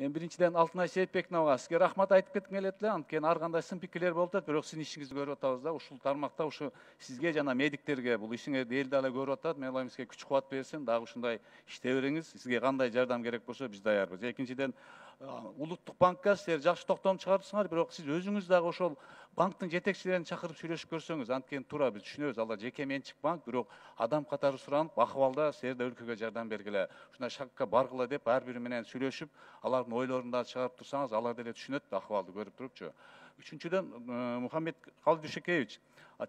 Мен биринчиден Алтынай Сейитбековна сизге рахмат айтып кетким келет эле. Анткени ар кандай сын пикирлер болуп атат, бирок сиздин ишиңизди көрүп атабыз да. Ушул тармакта ушу сизге жана медиктерге бул ишиңерди эл дагы көрүп атат. Мен ойлойм сизге күч кубат берсин, дагы ушундай иштей бериңиз. Сизге кандай жардам керек болсо биз даярбыз. Экинчиден Улуттук банкка силер жакшы токтом чыгардыңар, бирок сиз өзүңүз дагы ошол банктын жетекчилерин чакырып сүйлөшүп көрсөңүз, анткени туура биз түшүнөбүз, алар жеке менчик банк, бирок адам катары суранып, акыбалда силер да өлкөгө жардам бергиле. Ушундай шагга баргыла деп ар бири менен сүйлөшүп, алардын ойлорун да чыгарып турсаңыз, алар деле түшүнөт акыбалды көрүп турупчу. Үчүнчүдөн, Мухаммед Калдышекевич,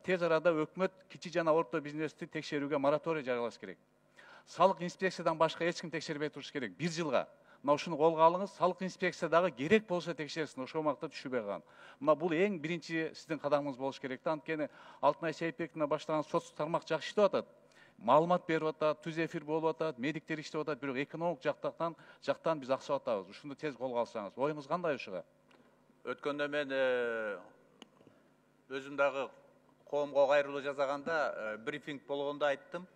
тез арада өкмөт кичи жана орто бизнести текшерүүгө мораторий жарыялаш керек. Салык инспекциядан башка эч ким текшербей туруш керек 1 жылга. Мына ушуну колго алыңыз, салык инспекция дагы керек болсо текшерсин, ошол убакта түшүбөй калган. Мына бул эң биринчи сиздин кадамыңыз болуш керек да, анткени Алтынай Сейитбековна баштаган соц тармак жакшы иштеп атат. Маалымат берип атат, түз эфир болуп атат, медиктер иштеп атат, бирок экономик жактан биз аксап атабыз. Ушуну тез колго алсаңыз, оюңуз кандай ушуга? Өткөндө мен өзүм дагы коомго кайрылуу жасаганда брифинг болгондо айттым.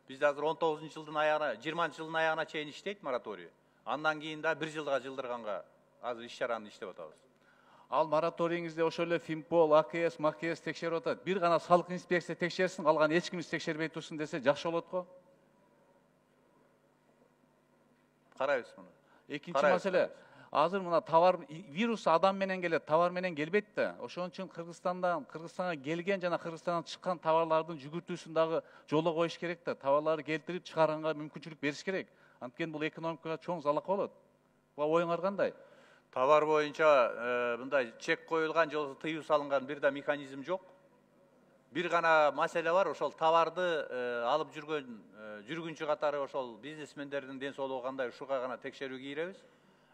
Бизде азыр 19-жылдын аягына, 20-жылдын аягына чейин иштейт мораторий. Андан кийин да 1 жылга жылдырганга азыр иш чараны иштеп атабыз. Ал мораторийиңизде ошол эле Финпол, АКС, МАКС текшерип атат. Бир гана салык инспекция текшерсин, калган эч ким текшербей турсун десе жакшы болот го. Карайбыз муну. Экинчи маселе, азыр мына товар вирус адам менен келет, товар менен келбейт да. Ошон үчүн Кыргызстанга келген жана Кыргызстандан чыккан товарлардын жүгүртүүсүн дагы жолго коюш керек да. Товарларды келтирип чыгарганга мүмкүнчүлүк бериш керек. Анткени бул экономикага чоң залал болот. Буга оюңар кандай? Товар боюнча мындай чек коюлган же тыюу салынган бир да механизм жок. Бир гана маселе бар, ошол товарды алып жүргүнчү катары ошол бизнесмендердин ден соолугу кандай, ушуга гана текшерүү кийребиз.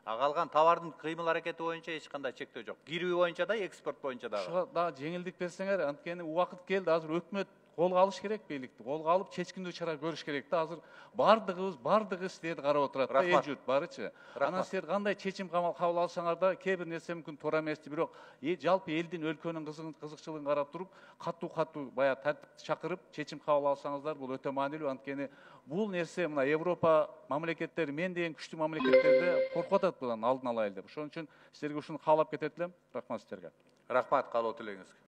Калган товардын кыймыл аракети боюнча эч кандай чектөө жок. Кирүү боюнча да, экспорт боюнча дагы. Ушуга дагы жеңилдик берсеңер, анткени убакыт келди, азыр өкмөт колго алыш керек бийликти. Колго алып чечкиндүү чара көрүш керек да. Азыр бардыгы силерди карап отурат да, эл журт барычы. Анан силер кандай чечим кабыл алсаңар да, кээ бир нерсе мүмкүн туура эмести, бирок жалпы элдин, өлкөнүн кызыкчылыгын карап туруп, катуу баягы тартипти чакырып, чечим кабыл алсаңыздар, бул өтө маанилүү. Анткени бул нерсе мына Европа мамлекеттери, мен деген күчтүү мамлекеттерде коркуп атат будан алдын алайын деп. Ошон үчүн силерге ушуну каалап кетет элем. Рахмат силерге. Рахмат, каалоо тилегиңизге.